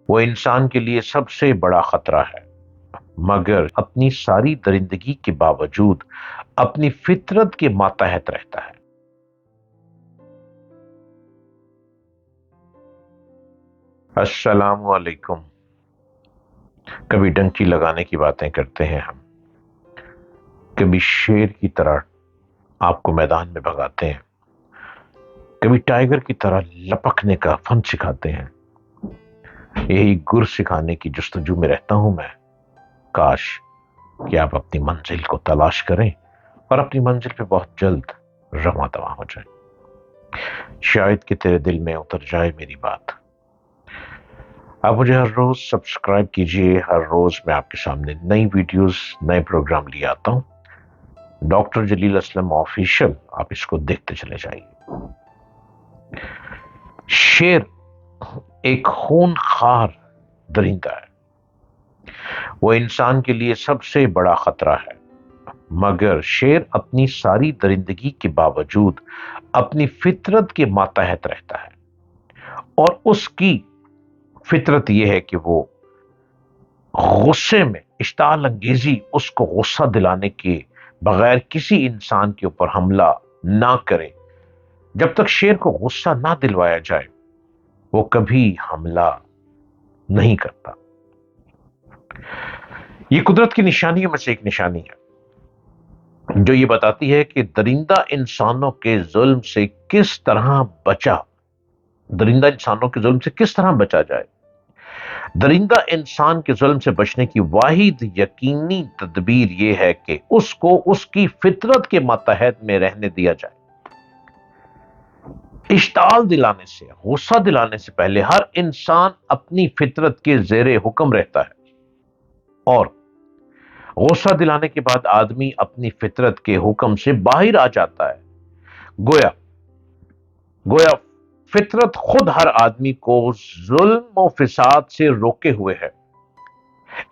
وہ انسان کے لیے سب سے بڑا خطرہ ہے، مگر اپنی ساری درندگی کے باوجود اپنی فطرت کے ماتحت رہتا ہے۔ السلام علیکم۔ کبھی ڈنکی لگانے کی باتیں کرتے ہیں ہم، کبھی شیر کی طرح آپ کو میدان میں بھگاتے ہیں، کبھی ٹائیگر کی طرح لپکنے کا فن سکھاتے ہیں۔ یہی گر سکھانے کی جستجو میں رہتا ہوں میں۔ کاش کہ آپ اپنی منزل کو تلاش کریں اور اپنی منزل پہ بہت جلد رواں دواں ہو جائیں۔ شاید کہ تیرے دل میں اتر جائے میری بات۔ آپ مجھے ہر روز سبسکرائب کیجئے۔ ہر روز میں آپ کے سامنے نئی ویڈیوز، نئے پروگرام لے آتا ہوں۔ ڈاکٹر جلیل اسلم آفیشل، آپ اس کو دیکھتے چلے جائیے۔ شیر ایک خون خوار درندہ ہے۔ وہ انسان کے لیے سب سے بڑا خطرہ ہے، مگر شیر اپنی ساری درندگی کے باوجود اپنی فطرت کے ماتحت رہتا ہے، اور اس کی فطرت یہ ہے کہ وہ غصے میں اشتعال انگیزی اس کو غصہ دلانے کے بغیر کسی انسان کے اوپر حملہ نہ کرے۔ جب تک شیر کو غصہ نہ دلوایا جائے وہ کبھی حملہ نہیں کرتا۔ یہ قدرت کی نشانیوں میں سے ایک نشانی ہے جو یہ بتاتی ہے کہ درندہ انسانوں کے ظلم سے کس طرح بچا جائے۔ درندہ انسان کے ظلم سے بچنے کی واحد یقینی تدبیر یہ ہے کہ اس کو اس کی فطرت کے ماتحت میں رہنے دیا جائے۔ اشتعال دلانے سے، غصہ دلانے سے پہلے ہر انسان اپنی فطرت کے زیر حکم رہتا ہے، اور غصہ دلانے کے بعد آدمی اپنی فطرت کے حکم سے باہر آ جاتا ہے۔ گویا فطرت خود ہر آدمی کو ظلم و فساد سے روکے ہوئے ہے۔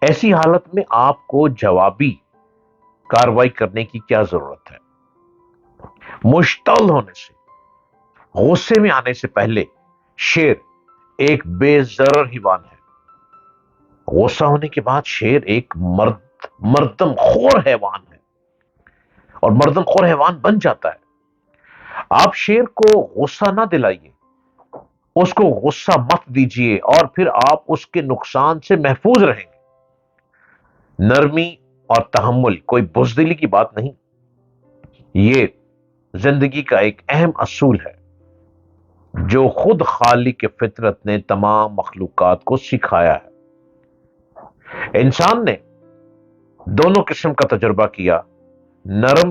ایسی حالت میں آپ کو جوابی کارروائی کرنے کی کیا ضرورت ہے؟ مشتعل ہونے سے، غصے میں آنے سے پہلے شیر ایک بے ضرر حیوان ہے۔ غصہ ہونے کے بعد شیر ایک مردم خور حیوان ہے، اور مردم خور حیوان بن جاتا ہے۔ آپ شیر کو غصہ نہ دلائیے، اس کو غصہ مت دیجیے، اور پھر آپ اس کے نقصان سے محفوظ رہیں گے۔ نرمی اور تحمل کوئی بزدلی کی بات نہیں، یہ زندگی کا ایک اہم اصول ہے جو خود خالق فطرت نے تمام مخلوقات کو سکھایا ہے۔ انسان نے دونوں قسم کا تجربہ کیا، نرم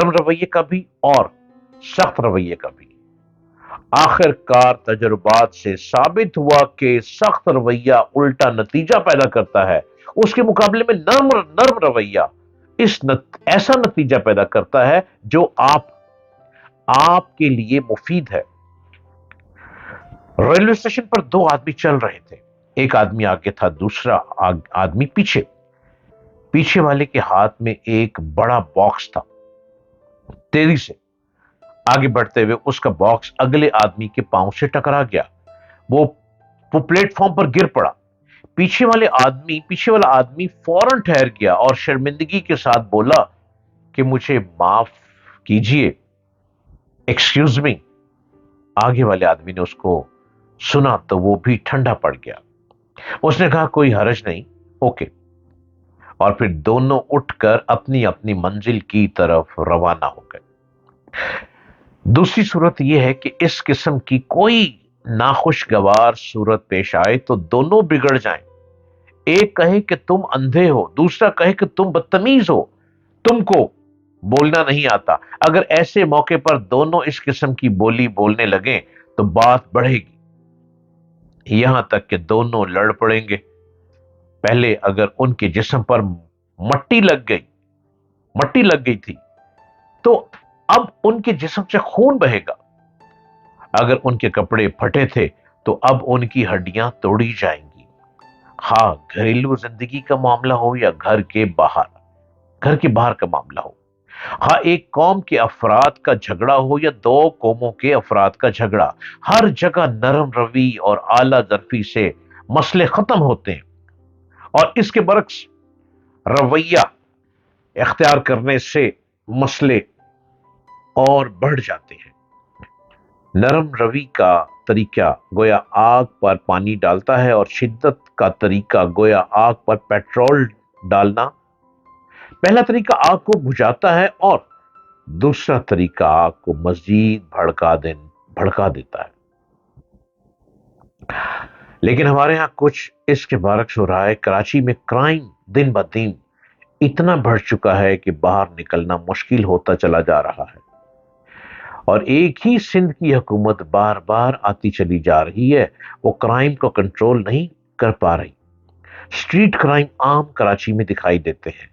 رویے کا بھی اور سخت رویے کا بھی۔ آخر کار تجربات سے ثابت ہوا کہ سخت رویہ الٹا نتیجہ پیدا کرتا ہے، اس کے مقابلے میں نرم رویہ ایسا نتیجہ پیدا کرتا ہے جو آپ کے لیے مفید ہے۔ ریلوے اسٹیشن پر دو آدمی چل رہے تھے، ایک آدمی آگے تھا، دوسرا آدمی پیچھے۔ پیچھے والے کے ہاتھ میں ایک بڑا باکس تھا۔ تیزی سے آگے بڑھتے ہوئے اس کا باکس اگلے آدمی کے پاؤں سے ٹکرا گیا، وہ پلیٹ فارم پر گر پڑا۔ پیچھے والا آدمی فوراً ٹھہر گیا اور شرمندگی کے ساتھ بولا کہ مجھے معاف کیجئے، ایکسکیوز می۔ آگے والے آدمی نے اس کو سنا تو وہ بھی ٹھنڈا پڑ گیا۔ اس نے کہا کوئی حرج نہیں، اوکے، اور پھر دونوں اٹھ کر اپنی اپنی منزل کی طرف روانہ ہو گئے۔ دوسری صورت یہ ہے کہ اس قسم کی کوئی ناخوشگوار صورت پیش آئے تو دونوں بگڑ جائیں۔ ایک کہے کہ تم اندھے ہو، دوسرا کہے کہ تم بدتمیز ہو، تم کو بولنا نہیں آتا۔ اگر ایسے موقع پر دونوں اس قسم کی بولی بولنے لگیں تو بات بڑھے گی، یہاں تک کہ دونوں لڑ پڑیں گے۔ پہلے اگر ان کے جسم پر مٹی لگ گئی تھی تو اب ان کے جسم سے خون بہے گا۔ اگر ان کے کپڑے پھٹے تھے تو اب ان کی ہڈیاں توڑی جائیں گی۔ ہاں، گھریلو زندگی کا معاملہ ہو یا گھر کے باہر کا معاملہ ہو، ہاں ایک قوم کے افراد کا جھگڑا ہو یا دو قوموں کے افراد کا جھگڑا، ہر جگہ نرم روی اور اعلیٰ ظرفی سے مسئلے ختم ہوتے ہیں، اور اس کے برعکس رویہ اختیار کرنے سے مسئلے اور بڑھ جاتے ہیں۔ نرم روی کا طریقہ گویا آگ پر پانی ڈالتا ہے، اور شدت کا طریقہ گویا آگ پر پیٹرول ڈالنا۔ پہلا طریقہ آگ کو بجھاتا ہے، اور دوسرا طریقہ آگ کو مزید بھڑکا دیتا ہے۔ لیکن ہمارے ہاں کچھ اس کے برعکس ہو رہا ہے۔ کراچی میں کرائم دن بہ دن اتنا بڑھ چکا ہے کہ باہر نکلنا مشکل ہوتا چلا جا رہا ہے، اور ایک ہی سندھ کی حکومت بار بار آتی چلی جا رہی ہے، وہ کرائم کو کنٹرول نہیں کر پا رہی۔ سٹریٹ کرائم عام کراچی میں دکھائی دیتے ہیں۔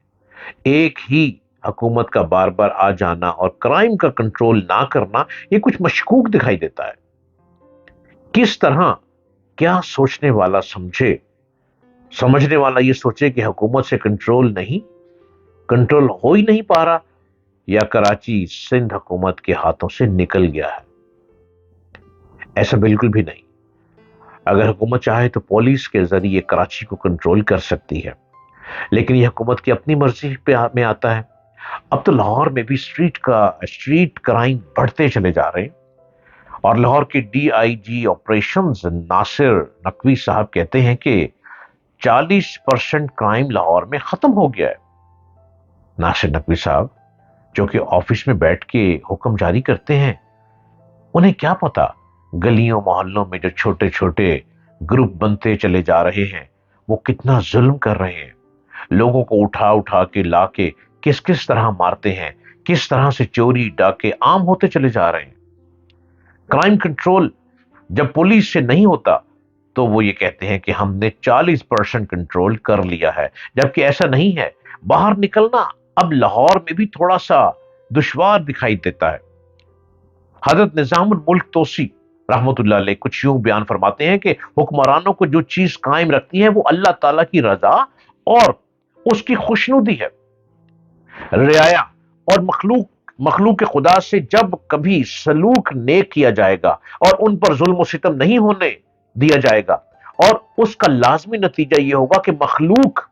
ایک ہی حکومت کا بار بار آ جانا اور کرائم کا کنٹرول نہ کرنا، یہ کچھ مشکوک دکھائی دیتا ہے۔ کس طرح کیا سمجھنے والا یہ سوچے کہ حکومت سے کنٹرول ہو ہی نہیں پا رہا، یا کراچی سندھ حکومت کے ہاتھوں سے نکل گیا ہے؟ ایسا بالکل بھی نہیں۔ اگر حکومت چاہے تو پولیس کے ذریعے کراچی کو کنٹرول کر سکتی ہے، لیکن یہ حکومت کی اپنی مرضی میں آتا ہے۔ اب تو لاہور میں بھی اسٹریٹ کرائم بڑھتے چلے جا رہے ہیں، اور لاہور کے ڈی آئی جی آپریشنز ناصر نقوی صاحب کہتے ہیں کہ 40% کرائم لاہور میں ختم ہو گیا ہے۔ ناصر نقوی صاحب جو کہ آفس میں بیٹھ کے حکم جاری کرتے ہیں، انہیں کیا پتا گلیوں محلوں میں جو چھوٹے چھوٹے گروپ بنتے چلے جا رہے ہیں وہ کتنا ظلم کر رہے ہیں، لوگوں کو اٹھا کے لا کے کس طرح مارتے ہیں، کس طرح سے چوری ڈاکے عام ہوتے چلے جا رہے ہیں۔ کرائم کنٹرول جب پولیس سے نہیں ہوتا تو وہ یہ کہتے ہیں کہ ہم نے 40% کنٹرول کر لیا ہے، جبکہ ایسا نہیں ہے۔ باہر نکلنا اب لاہور میں بھی تھوڑا سا دشوار دکھائی دیتا ہے۔ حضرت نظام الملک توسی رحمت اللہ علیہ کچھ یوں بیان فرماتے ہیں کہ حکمرانوں کو جو چیز قائم رکھتی ہے وہ اللہ تعالیٰ کی رضا اور اس کی خوشنودی ہے۔ رعایا اور مخلوق خدا سے جب کبھی سلوک نیک کیا جائے گا اور ان پر ظلم و ستم نہیں ہونے دیا جائے گا، اور اس کا لازمی نتیجہ یہ ہوگا کہ مخلوق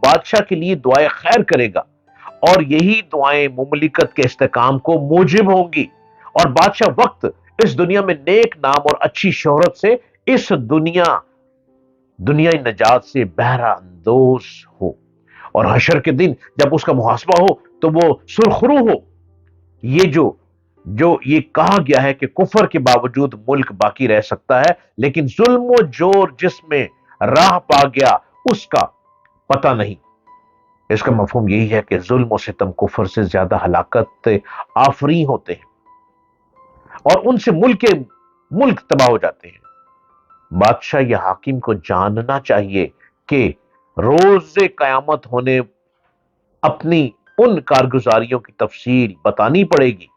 بادشاہ کے لیے دعائیں خیر کرے گا، اور یہی دعائیں مملکت کے استحکام کو موجب ہوں گی، اور بادشاہ وقت اس دنیا میں نیک نام اور اچھی شہرت سے اس دنیا نجات سے بہرہ اندوز ہو، اور حشر کے دن جب اس کا محاسبہ ہو تو وہ سرخرو ہو۔ یہ کہا گیا ہے کہ کفر کے باوجود ملک باقی رہ سکتا ہے، لیکن ظلم و جور جس میں راہ پا گیا اس کا پتہ نہیں۔ اس کا مفہوم یہی ہے کہ ظلم و ستم کفر سے زیادہ ہلاکت آفریں ہوتے ہیں، اور ان سے ملک تباہ ہو جاتے ہیں۔ بادشاہ یا حاکم کو جاننا چاہیے کہ روز قیامت ہونے اپنی ان کارگزاریوں کی تفصیل بتانی پڑے گی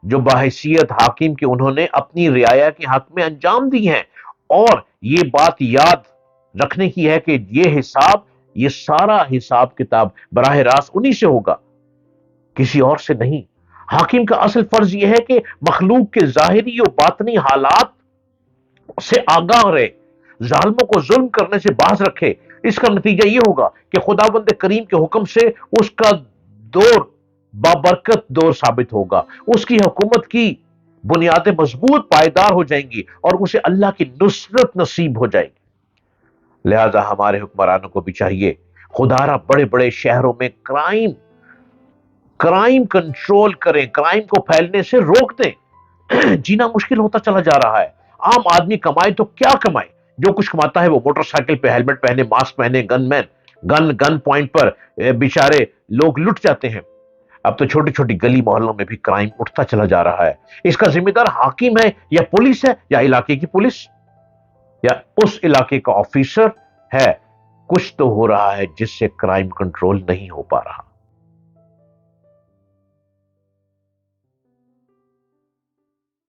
جو بحیثیت حاکم کے انہوں نے اپنی رعایا کے حق میں انجام دی ہیں، اور یہ بات یاد رکھنے کی ہے کہ یہ سارا حساب کتاب براہ راست انہی سے ہوگا، کسی اور سے نہیں۔ حاکم کا اصل فرض یہ ہے کہ مخلوق کے ظاہری و باطنی حالات سے آگاہ رہے، ظالموں کو ظلم کرنے سے باز رکھے۔ اس کا نتیجہ یہ ہوگا کہ خداوند کریم کے حکم سے اس کا دور بابرکت دور ثابت ہوگا، اس کی حکومت کی بنیادیں مضبوط پائیدار ہو جائیں گی، اور اسے اللہ کی نصرت نصیب ہو جائے گی۔ لہذا ہمارے حکمرانوں کو بھی چاہیے خدا را بڑے بڑے شہروں میں کرائم کنٹرول کریں، کرائم کو پھیلنے سے روک دیں۔ جینا مشکل ہوتا چلا جا رہا ہے۔ عام آدمی کمائے تو کیا کمائے، جو کچھ کماتا ہے وہ موٹر سائیکل پہ ہیلمٹ پہنے، ماسک پہنے، گن پوائنٹ پر بیچارے لوگ لٹ جاتے ہیں۔ اب تو چھوٹی چھوٹی گلی محلوں میں بھی کرائم اٹھتا چلا جا رہا ہے۔ اس کا ذمہ دار حاکم ہے یا پولیس ہے، یا علاقے کی پولیس، یا اس علاقے کا آفیسر ہے؟ کچھ تو ہو رہا ہے جس سے کرائم کنٹرول نہیں ہو پا رہا۔